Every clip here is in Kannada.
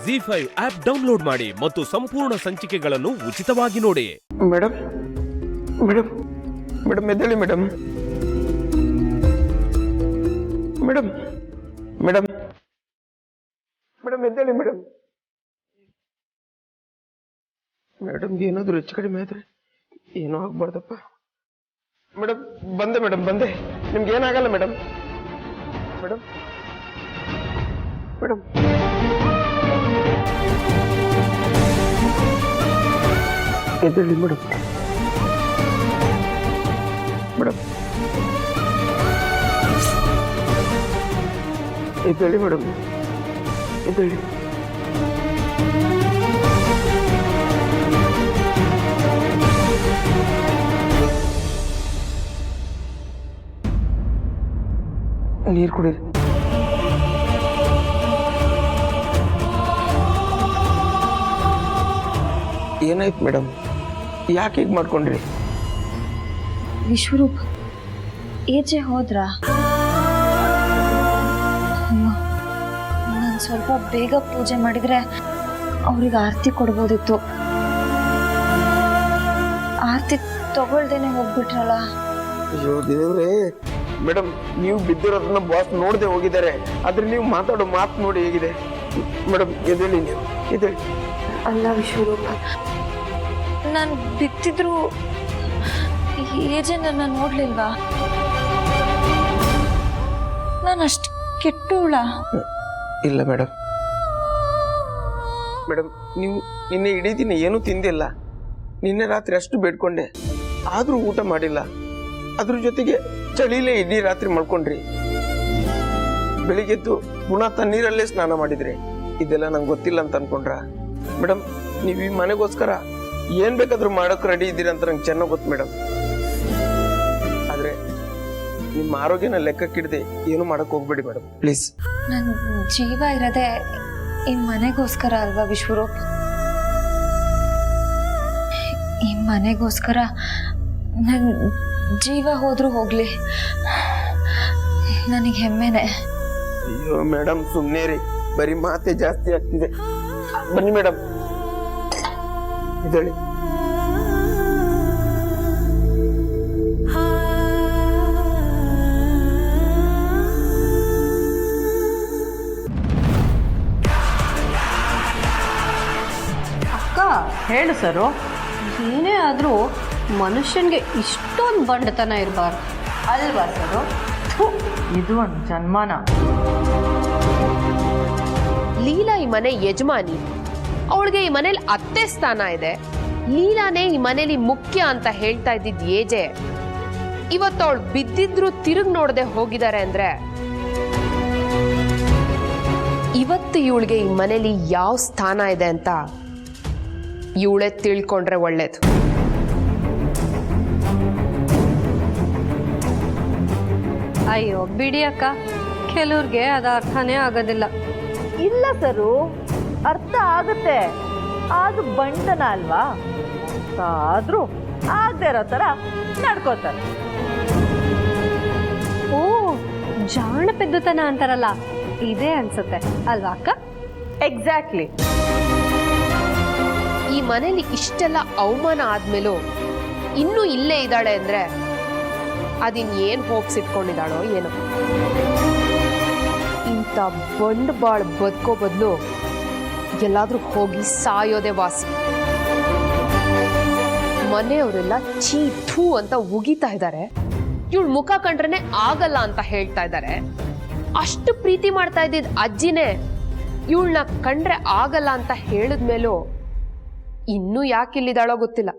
ZEE5 ಆಪ್ ಡೌನ್ಲೋಡ್ ಮಾಡಿ ಮತ್ತು ಸಂಪೂರ್ಣ ಸಂಚಿಕೆಗಳನ್ನು ಉಚಿತವಾಗಿ ನೋಡಿ. ಮೇಡಮ್ ಮೇಡಮ್ ಮೇಡಮ್ ಎದ್ದೇಳಿ ಮೇಡಮ್. ಮೇಡಮ್ ಮೇಡಮ್ ಮೇಡಮ್ ಎದ್ದೇಳಿ ಮೇಡಮ್. ಮೇಡಮ್ಗೆ ಏನಾದರೂ ಹೆಚ್ಚು ಕಡಿಮೆ ಆದ್ರೆ ಏನೂ ಆಗ್ಬಾರ್ದಪ್ಪ. ಮೇಡಮ್ ಬಂದೆ ಮೇಡಮ್ ಬಂದೆ. ನಿಮ್ಗೆ ಏನಾಗಲ್ಲ ಮೇಡಮ್. ಮೇಡಮ್ ಮೇಡಮ್ ಎದ್ದೇಳಿ ಮೇಡಮ್. ಮೇಡಮ್ ಎದ್ದೇಳಿ ಮೇಡಮ್ ಎದ್ದೇಳಿ. ನೀರು ಕುಡೀರಿ. ಏನಾಯ್ತು ಮೇಡಮ್? ಯಾಕೆ ಹೀಗೆ ಮಾಡ್ಕೊಂಡ್ರಿ? ವಿಶ್ವರೂಪ್ ಏಜೆ ಹೋದ್ರ? ಅಯ್ಯೋ, ನಾನು ಸ್ವಲ್ಪ ಬೇಗ ಪೂಜೆ ಮಾಡಿದ್ರೆ ಅವ್ರಿಗೆ ಆರತಿ ಕೊಡ್ಬೋದಿತ್ತು. ಆರತಿ ತಗೊಳ್ದೇನೆ ಹೋಗ್ಬಿಟ್ರಲ್ಲ. ಅಯ್ಯೋ ದೇವ್ರೇ. ಮೇಡಮ್ ನೀವು ಬಿದ್ದಿರೋದನ್ನ ಬಾಸ್ ನೋಡದೆ ಹೋಗಿದ್ದಾರೆ. ಆದ್ರೆ ನೀವು ಮಾತಾಡೋ ಮಾತು ನೋಡಿ ಹೇಗಿದೆ. ಮೇಡಮ್ ಎದ್ದೇಳಿ, ನೀವು ಎದ್ದೇಳಿ. ಅಲ್ಲ ವಿಶ್ವರೂಪ್, ನಾನು ಬಿತ್ತಿದ್ರು ಏಜೆ ನನ್ನ ನೋಡ್ಲಿಲ್ವಾ? ನಾನು ಅಷ್ಟು ಕೆಟ್ಟವಳ? ಇಲ್ಲ ಮೇಡಮ್. ಮೇಡಮ್ ನೀವು ನಿನ್ನೆ ಇಡೀ ದಿನ ಏನೂ ತಿಂದಿಲ್ಲ. ನಿನ್ನೆ ರಾತ್ರಿ ಅಷ್ಟು ಬೇಡ್ಕೊಂಡೆ, ಆದರೂ ಊಟ ಮಾಡಿಲ್ಲ. ಅದ್ರ ಜೊತೆಗೆ ಚಳಿಲೇ ಇಡೀ ರಾತ್ರಿ ಮಲ್ಕೊಂಡ್ರಿ. ಬೆಳಿಗ್ಗೆದ್ದು ಪುನಃ ತಣ್ಣೀರಲ್ಲೇ ಸ್ನಾನ ಮಾಡಿದ್ರಿ. ಇದೆಲ್ಲ ನಂಗೆ ಗೊತ್ತಿಲ್ಲ ಅಂತ ಅನ್ಕೊಂಡ್ರ? ಮೇಡಮ್ ನೀವು ಈ ಮನೆಗೋಸ್ಕರ ಏನ್ ಬೇಕಾದ್ರೂ ಮಾಡೋಕೆ ರೆಡಿ ಇದ್ದೀರಾ ಅಂತ ನಂಗೆ ಚೆನ್ನಾಗಿ ಗೊತ್ತು ಮೇಡಮ್. ಆದ್ರೆ ನಿಮ್ಮ ಆರೋಗ್ಯನ ಲೆಕ್ಕಕ್ಕಿಡದೆ ಏನು ಮಾಡಕ್ ಹೋಗ್ಬೇಡಿ ಮೇಡಮ್, ಪ್ಲೀಸ್. ನನ್ನ ಜೀವ ಇರೋದೇ ಈ ಮನೆಗೋಸ್ಕರ ಅಲ್ವಾ ವಿಶ್ವರೂಪ್? ಈ ಮನೆಗೋಸ್ಕರ ನನ್ನ ಜೀವ ಹೋದ್ರೂ ಹೋಗ್ಲಿ, ನನಗೆ ಹೆಮ್ಮೆನೆ. ಅಯ್ಯೋ ಮೇಡಮ್ ಸುಮ್ಮನೆ ರೀ, ಬರೀ ಮಾತೆ ಜಾಸ್ತಿ ಆಗ್ತಿದೆ. ಬನ್ನಿ ಮೇಡಮ್ ಇದೇಳಿ. ಅಕ್ಕ ಹೇಳು ಸರು, ಏನೇ ಆದರೂ ಮನುಷ್ಯನಿಗೆ ಇಷ್ಟೊಂದು ಬಂಡತನ ಇರಬಾರ್ದು ಅಲ್ವಾ ಸರು? ಇದು ಒಂದು ಜನ್ಮಾನ. ಲೀಲಾ ಈ ಮನೆ ಯಜಮಾನಿ, ಅವಳಿಗೆ ಈ ಮನೇಲಿ ಅತ್ತೆ ಸ್ಥಾನ ಇದೆ. ಲೀಲಾನೇ ಈ ಮನೇಲಿ ಮುಖ್ಯ ಅಂತ ಹೇಳ್ತಾ ಇದ್ದಿದ್ ಏಜೆ ಇವತ್ತು ಅವಳು ಬಿದ್ದಿದ್ರು ತಿರುಗಿ ನೋಡದೆ ಹೋಗಿದ್ದಾರೆ ಅಂದ್ರೆ ಇವತ್ತು ಇವಳಿಗೆ ಈ ಮನೇಲಿ ಯಾವ ಸ್ಥಾನ ಇದೆ ಅಂತ ಇವಳೇ ತಿಳ್ಕೊಂಡ್ರೆ ಒಳ್ಳೇದು. ಅಯ್ಯೋ ಬಿಡಿ ಅಕ್ಕ, ಕೆಲವ್ರಿಗೆ ಅದು ಅರ್ಥನೇ ಆಗೋದಿಲ್ಲ. ಇಲ್ಲ ಸರು, ಅರ್ಥ ಆಗುತ್ತೆ. ಅದು ಬಂಡನ ಅಲ್ವಾ? ಆದ್ರೂ ಆಗದೆ ಇರೋ ಥರ ನಡ್ಕೋತಾರೆ. ಓ, ಜಾಣಪೆದ್ದುತನ ಅಂತಾರಲ್ಲ, ಇದೇ ಅನ್ಸುತ್ತೆ ಅಲ್ವಾ ಅಕ್ಕ? ಎಕ್ಸಾಕ್ಟ್ಲಿ. ಈ ಮನೇಲಿ ಇಷ್ಟೆಲ್ಲ ಅವಮಾನ ಆದ್ಮೇಲೂ ಇನ್ನೂ ಇಲ್ಲೇ ಇದ್ದಾಳೆ ಅಂದ್ರೆ ಅದಿನ್ನೇನು ಹೋಪ್ಸ್ ಇಟ್ಕೊಂಡಿದ್ದಾಳೋ ಏನೋ. ಇಂಥ ಬಂಡವಾಳ ಬದುಕೋ ಬದಲು ಎಲ್ಲಾದ್ರೂ ಹೋಗಿ ಸಾಯೋದೇ ವಾಸಿ. ಮನೆಯವರೆಲ್ಲ ಚೀ ಥೂ ಅಂತ ಉಗಿತಾ ಇದ್ದಾರೆ, ಇವಳು ಮುಖ ಕಂಡ್ರೆ ಆಗಲ್ಲ ಅಂತ ಹೇಳ್ತಾ ಇದ್ದಾರೆ. ಅಷ್ಟು ಪ್ರೀತಿ ಮಾಡ್ತಾ ಇದ್ದಿದ್ ಅಜ್ಜಿನೇ ಇವಳನ್ನ ಕಂಡ್ರೆ ಆಗಲ್ಲ ಅಂತ ಹೇಳಿದ್ಮೇಲೂ ಇನ್ನೂ ಯಾಕಿಲ್ಲಿದ್ದಾಳೋ ಗೊತ್ತಿಲ್ಲ.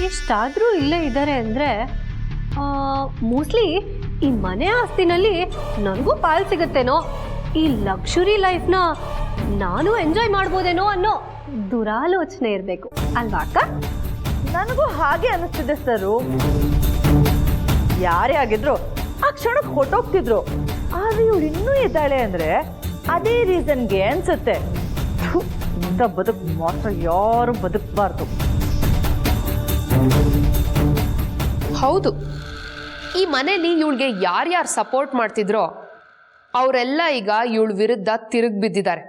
ಎಷ್ಟಾದರೂ ಇಲ್ಲೇ ಇದ್ದಾರೆ ಅಂದರೆ ಮೋಸ್ಟ್ಲಿ ಈ ಮನೆ ಆಸ್ತಿನಲ್ಲಿ ನನಗೂ ಪಾಲು ಸಿಗುತ್ತೇನೋ, ಈ ಲಕ್ಸುರಿ ಲೈಫ್ನ ನಾನು ಎಂಜಾಯ್ ಮಾಡ್ಬೋದೇನೋ ಅನ್ನೋ ದುರಾಲೋಚನೆ ಇರಬೇಕು ಅಲ್ವಾ ಅಕ್ಕ? ನನಗೂ ಹಾಗೆ ಅನಿಸ್ತಿದೆ ಸರು. ಯಾರೇ ಆಗಿದ್ರು ಆ ಕ್ಷಣಕ್ಕೆ ಹೊಟ್ಟೋಗ್ತಿದ್ರು. ಆದ್ರೆ ಇವಳು ಇನ್ನೂ ಇದ್ದಾಳೆ ಅಂದ್ರೆ ಅದೇ ರೀಸನ್ಗೆ ಅನ್ಸುತ್ತೆ. ಇಂಥ ಬದುಕು ಮಾತ್ರ ಯಾರು ಬದುಕಬಾರ್ದು. ಹೌದು, ಈ ಮನೇಲಿ ಇವಳಿಗೆ ಯಾರ್ಯಾರು ಸಪೋರ್ಟ್ ಮಾಡ್ತಿದ್ರೋ ಅವರೆಲ್ಲ ಈಗ ಇವಳ ವಿರುದ್ಧ ತಿರುಗ್ ಬಿದ್ದಿದ್ದಾರೆ.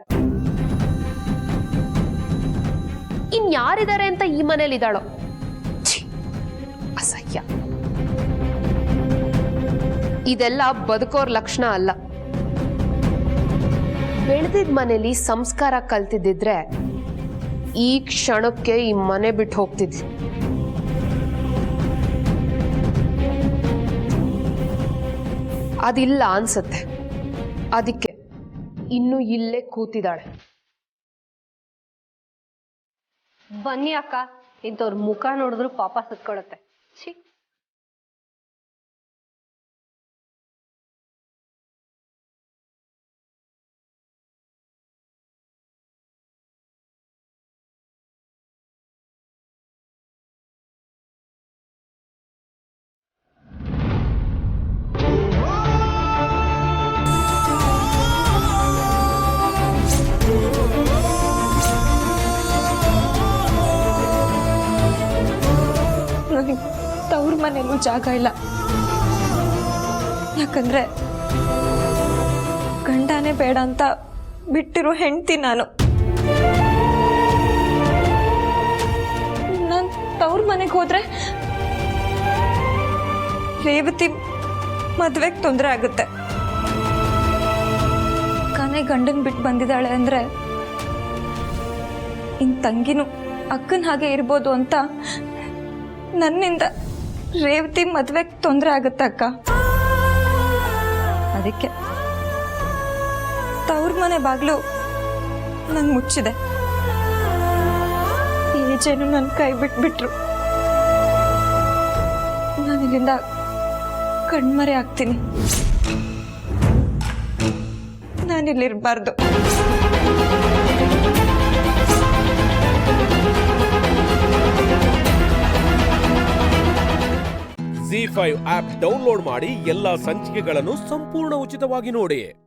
ಇನ್ಯಾರಿದ್ದಾರೆ ಅಂತ ಈ ಮನೇಲಿ ಇದ್ದಾಳೋ. ಅಸಹ್ಯ. ಇದೆಲ್ಲ ಬದುಕೋರ್ ಲಕ್ಷಣ ಅಲ್ಲ. ಬೆಳೆದಿದ್ ಮನೇಲಿ ಸಂಸ್ಕಾರ ಕಲ್ತಿದ್ದಿದ್ರೆ ಈ ಕ್ಷಣಕ್ಕೆ ಈ ಮನೆ ಬಿಟ್ಟು ಹೋಗ್ತಿದ್ಲು. ಅದಿಲ್ಲ ಅನ್ಸತ್ತೆ. ಅದಕ್ಕೆ ಇನ್ನು ಇಲ್ಲೇ ಕೂತಿದ್ದಾಳೆ. ಬನ್ನಿ ಅಕ್ಕ, ಇಂಥವ್ರ ಮುಖ ನೋಡಿದ್ರು ಪಾಪ ಸತ್ಕೊಳತ್ತೆ. ಛೀ. ನನಗೆ ತವ್ರ ಮನೇಲೂ ಜಾಗ ಇಲ್ಲ. ಯಾಕಂದ್ರೆ ಗಂಡನೇ ಬೇಡ ಅಂತ ಬಿಟ್ಟಿರೋ ಹೆಂಡ್ತಿ ನಾನು. ತವ್ರ ಮನೆಗೆ ಹೋದ್ರೆ ರೇವತಿ ಮದ್ವೆಗೆ ತೊಂದರೆ ಆಗುತ್ತೆ. ಕಾನೇ ಗಂಡನ್ ಬಿಟ್ಟು ಬಂದಿದ್ದಾಳೆ ಅಂದ್ರೆ ಇನ್ ತಂಗಿನೂ ಅಕ್ಕನ ಹಾಗೆ ಇರ್ಬೋದು ಅಂತ ನನ್ನಿಂದ ರೇವತಿ ಮದ್ವೆಗೆ ತೊಂದರೆ ಆಗುತ್ತೆ ಅಕ್ಕ. ಅದಕ್ಕೆ ತವ್ರ ಮನೆ ಬಾಗ್ಲು ನಂಗೆ ಮುಚ್ಚಿದೆ. ಈ ಜನ ನನ್ನ ಕೈ ಬಿಟ್ಬಿಟ್ರು. ನಾನಿಲ್ಲಿಂದ ಕಣ್ಮರೆ ಆಗ್ತೀನಿ. ನಾನಿಲ್ಲಿರ್ಬಾರ್ದು. ZEE5 ಆಪ್ ಡೌನ್ಲೋಡ್ ಮಾಡಿ ಎಲ್ಲಾ ಸಂಚಿಕೆಗಳನ್ನು ಸಂಪೂರ್ಣ ಉಚಿತವಾಗಿ ನೋಡಿ.